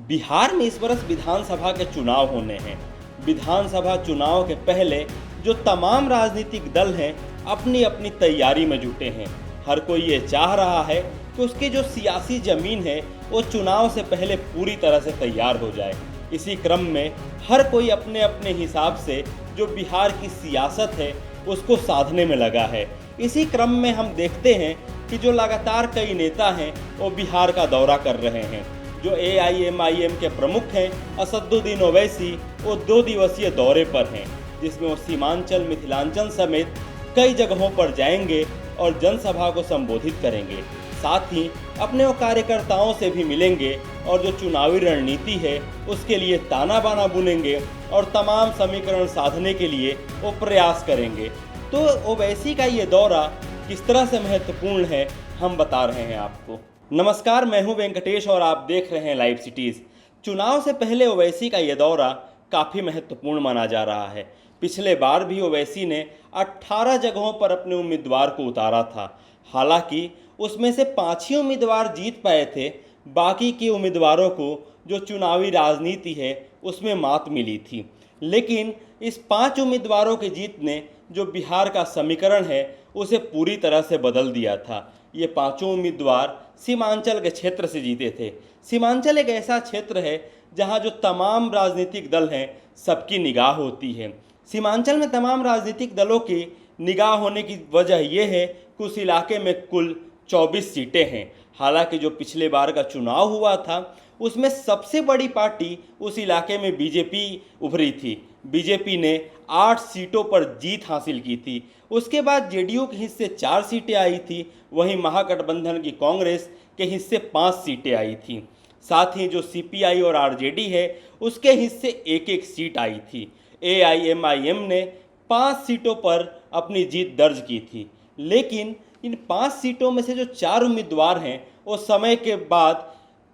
बिहार में इस बरस विधानसभा के चुनाव होने हैं। विधानसभा चुनाव के पहले जो तमाम राजनीतिक दल हैं अपनी अपनी तैयारी में जुटे हैं। हर कोई ये चाह रहा है कि उसकी जो सियासी ज़मीन है वो चुनाव से पहले पूरी तरह से तैयार हो जाए। इसी क्रम में हर कोई अपने अपने हिसाब से जो बिहार की सियासत है उसको साधने में लगा है। इसी क्रम में हम देखते हैं कि जो लगातार कई नेता हैं वो बिहार का दौरा कर रहे हैं। जो AIMIM के प्रमुख हैं असदुद्दीन ओवैसी, वो 2 दिवसीय दौरे पर हैं, जिसमें वो सीमांचल, मिथिलांचल समेत कई जगहों पर जाएंगे और जनसभा को संबोधित करेंगे। साथ ही अपने वो कार्यकर्ताओं से भी मिलेंगे और जो चुनावी रणनीति है उसके लिए ताना बाना बुनेंगे और तमाम समीकरण साधने के लिए वो प्रयास करेंगे। तो ओवैसी का ये दौरा किस तरह से महत्वपूर्ण है हम बता रहे हैं आपको। नमस्कार, मैं हूं वेंकटेश और आप देख रहे हैं लाइव सिटीज़। चुनाव से पहले ओवैसी का ये दौरा काफ़ी महत्वपूर्ण माना जा रहा है। पिछले बार भी ओवैसी ने 18 जगहों पर अपने उम्मीदवार को उतारा था। हालांकि उसमें से 5 ही उम्मीदवार जीत पाए थे। बाकी के उम्मीदवारों को जो चुनावी राजनीति है उसमें मात मिली थी। लेकिन इस 5 उम्मीदवारों की जीत ने जो बिहार का समीकरण है उसे पूरी तरह से बदल दिया था। ये 5 उम्मीदवार सीमांचल के क्षेत्र से जीते थे। सीमांचल एक ऐसा क्षेत्र है जहां जो तमाम राजनीतिक दल हैं सबकी निगाह होती है। सीमांचल में तमाम राजनीतिक दलों की निगाह होने की वजह यह है कि उस इलाके में कुल 24 सीटें हैं। हालांकि जो पिछले बार का चुनाव हुआ था उसमें सबसे बड़ी पार्टी उस इलाके में बीजेपी उभरी थी। बीजेपी ने 8 सीटों पर जीत हासिल की थी। उसके बाद जेडीयू के हिस्से 4 सीटें आई थी, वहीं महागठबंधन की कांग्रेस के हिस्से 5 सीटें आई थी। साथ ही जो CPI और RJD है उसके हिस्से एक एक सीट आई थी। AIMIM ने 5 सीटों पर अपनी जीत दर्ज की थी। लेकिन इन 5 सीटों में से जो 4 उम्मीदवार हैं वो समय के बाद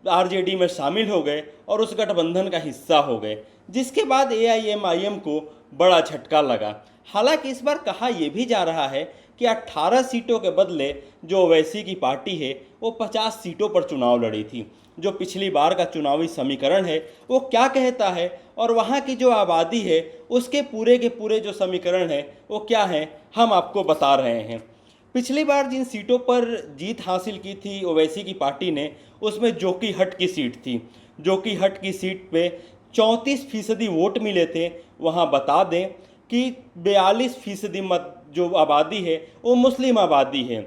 RJD में शामिल हो गए और उस गठबंधन का हिस्सा हो गए, जिसके बाद AIMIM को बड़ा झटका लगा। हालांकि इस बार कहा यह भी जा रहा है कि 18 सीटों के बदले जो ओवैसी की पार्टी है वो 50 सीटों पर चुनाव लड़ी थी। जो पिछली बार का चुनावी समीकरण है वो क्या कहता है और वहाँ की जो आबादी है उसके पूरे के पूरे जो समीकरण है वो क्या है, हम आपको बता रहे हैं। पिछली बार जिन सीटों पर जीत हासिल की थी ओवैसी की पार्टी ने, उसमें जोकीहट की सीट थी। जोकीहट की सीट पे 34% वोट मिले थे। वहाँ बता दें कि 42% मत जो आबादी है वो मुस्लिम आबादी है।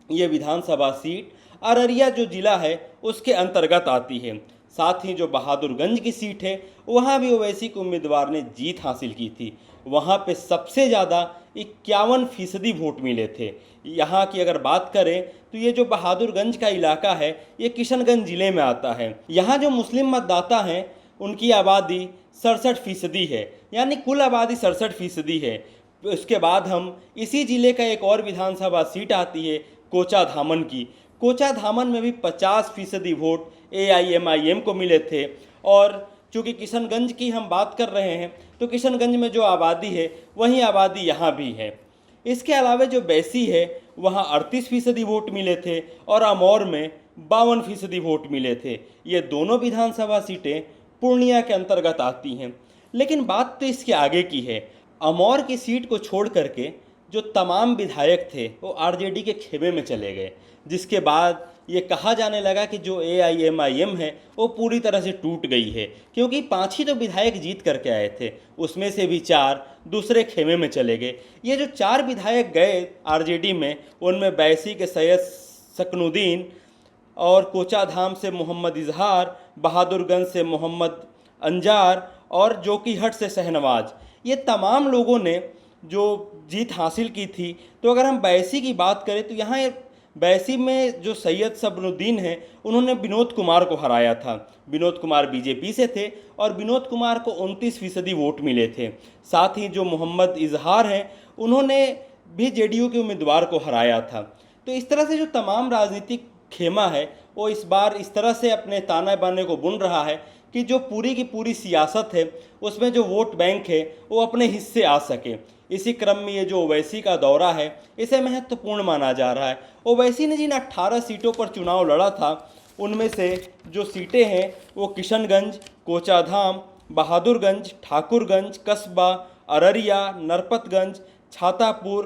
ये विधानसभा सीट अररिया जो ज़िला है उसके अंतर्गत आती है। साथ ही जो बहादुरगंज की सीट है वहाँ भी ओवैसी के उम्मीदवार ने जीत हासिल की थी। वहाँ पे सबसे ज़्यादा 51% वोट मिले थे। यहाँ की अगर बात करें तो ये जो बहादुरगंज का इलाका है ये किशनगंज ज़िले में आता है। यहाँ जो मुस्लिम मतदाता हैं उनकी आबादी 67% है, यानी कुल आबादी 67% है। उसके बाद हम इसी ज़िले का एक और विधानसभा सीट आती है कोचाधामन की। कोचाधामन में भी 50% वोट AIMIM को मिले थे। और चूँकि किशनगंज की हम बात कर रहे हैं तो किशनगंज में जो आबादी है वही आबादी यहाँ भी है। इसके अलावा जो बैसी है वहाँ 38% वोट मिले थे और अमौर में 52% वोट मिले थे। ये दोनों विधानसभा सीटें पूर्णिया के अंतर्गत आती हैं। लेकिन बात तो इसके आगे की है। अमौर की सीट को छोड़ करके जो तमाम विधायक थे वो RJD के खेमे में चले गए, जिसके बाद ये कहा जाने लगा कि जो AIMIM है वो पूरी तरह से टूट गई है, क्योंकि 5 ही तो विधायक जीत करके आए थे, उसमें से भी 4 दूसरे खेमे में चले गए। ये जो 4 विधायक गए RJD में उनमें बैसी के सैयद सकनुद्दीन और कोचाधाम से मोहम्मद इजहार, बहादुरगंज से मोहम्मद अंजार और जोकीहट से शहनवाज, ये तमाम लोगों ने जो जीत हासिल की थी। तो अगर हम बैसी की बात करें तो यहाँ बैसी में जो सैयद सबनुद्दीन हैं उन्होंने विनोद कुमार को हराया था। विनोद कुमार बीजेपी से थे और विनोद कुमार को 29% वोट मिले थे। साथ ही जो मोहम्मद इजहार हैं उन्होंने भी जेडीयू के उम्मीदवार को हराया था। तो इस तरह से जो तमाम राजनीतिक खेमा है वो इस बार इस तरह से अपने ताने बाने को बुन रहा है कि जो पूरी की पूरी सियासत है उसमें जो वोट बैंक है वो अपने हिस्से आ सके। इसी क्रम में ये जो ओवैसी का दौरा है इसे महत्वपूर्ण माना जा रहा है। ओवैसी ने जिन 18 सीटों पर चुनाव लड़ा था उनमें से जो सीटें हैं वो किशनगंज, कोचाधाम, बहादुरगंज, ठाकुरगंज, कस्बा, अररिया, नरपतगंज, छातापुर,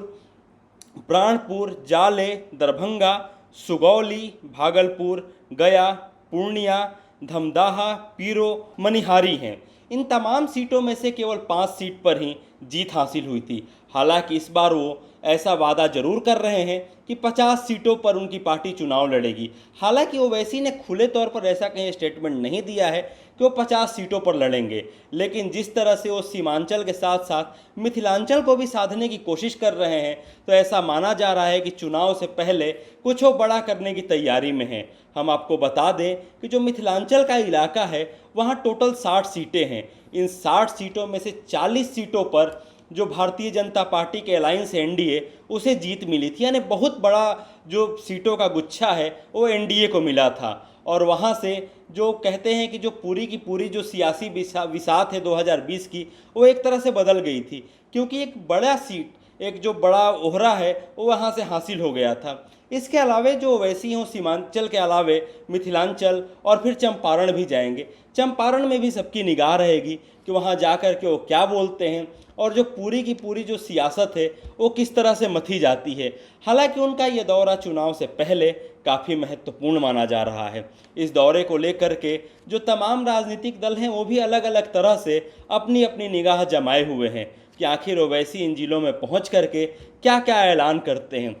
प्राणपुर, जाले, दरभंगा, सुगौली, भागलपुर, गया, पूर्णिया, धमदाहा, पीरो, मनिहारी हैं। इन तमाम सीटों में से केवल 5 सीट पर ही जीत हासिल हुई थी। हालांकि इस बार वो ऐसा वादा जरूर कर रहे हैं कि 50 सीटों पर उनकी पार्टी चुनाव लड़ेगी। हालांकि ओवैसी ने खुले तौर पर ऐसा कहीं स्टेटमेंट नहीं दिया है कि वो 50 सीटों पर लड़ेंगे, लेकिन जिस तरह से वो सीमांचल के साथ साथ मिथिलांचल को भी साधने की कोशिश कर रहे हैं, तो ऐसा माना जा रहा है कि चुनाव से पहले कुछ वो बड़ा करने की तैयारी में है। हम आपको बता दें कि जो मिथिलांचल का इलाका है वहाँ टोटल 60 सीटें हैं। इन 60 सीटों में से 40 सीटों पर जो भारतीय जनता पार्टी के अलायंस एनडीए उसे जीत मिली थी, यानी बहुत बड़ा जो सीटों का गुच्छा है वो एनडीए को मिला था। और वहाँ से जो कहते हैं कि जो पूरी की पूरी जो सियासी विसात है 2020 की, वो एक तरह से बदल गई थी, क्योंकि एक बड़ा सीट, एक जो बड़ा ओहरा है वो वहाँ से हासिल हो गया था। इसके अलावे जो ओवैसी हों सीमांचल के अलावे मिथिलांचल और फिर चंपारण भी जाएंगे। चंपारण में भी सबकी निगाह रहेगी कि वहाँ जाकर के वो क्या बोलते हैं और जो पूरी की पूरी जो सियासत है वो किस तरह से मथी जाती है। हालांकि उनका ये दौरा चुनाव से पहले काफ़ी महत्वपूर्ण माना जा रहा है। इस दौरे को लेकर के जो तमाम राजनीतिक दल हैं वो भी अलग अलग तरह से अपनी अपनी निगाह जमाए हुए हैं कि आखिर ओवैसी इन जिलों में पहुँच करके क्या क्या ऐलान करते हैं।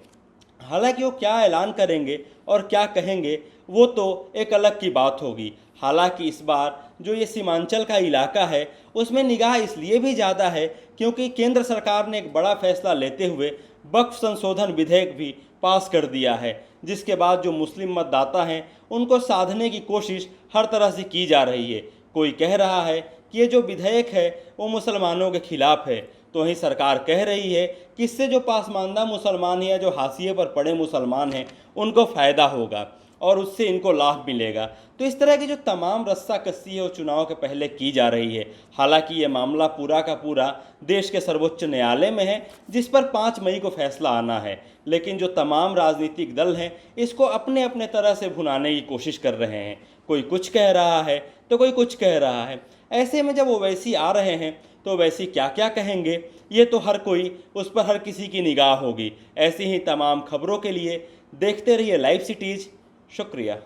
हालांकि वो क्या ऐलान करेंगे और क्या कहेंगे वो तो एक अलग की बात होगी। हालांकि इस बार जो ये सीमांचल का इलाका है उसमें निगाह इसलिए भी ज़्यादा है क्योंकि केंद्र सरकार ने एक बड़ा फैसला लेते हुए वक्फ संशोधन विधेयक भी पास कर दिया है, जिसके बाद जो मुस्लिम मतदाता हैं उनको साधने की कोशिश हर तरह से की जा रही है। कोई कह रहा है कि ये जो विधेयक है वो मुसलमानों के खिलाफ है, तो वहीं सरकार कह रही है कि इससे जो पासमानदा मुसलमान हैं या जो हाशिए पर पड़े मुसलमान हैं उनको फ़ायदा होगा और उससे इनको लाभ मिलेगा। तो इस तरह की जो तमाम रस्साकसी है वो चुनाव के पहले की जा रही है। हालांकि ये मामला पूरा का पूरा देश के सर्वोच्च न्यायालय में है, जिस पर 5 मई को फैसला आना है। लेकिन जो तमाम राजनीतिक दल हैं इसको अपने अपने तरह से भुनाने की कोशिश कर रहे हैं। कोई कुछ कह रहा है तो कोई कुछ कह रहा है। ऐसे में जब ओवैसी आ रहे हैं तो ओवैसी क्या क्या कहेंगे ये तो हर कोई, उस पर हर किसी की निगाह होगी। ऐसी ही तमाम खबरों के लिए देखते रहिए लाइव सिटीज़। शुक्रिया।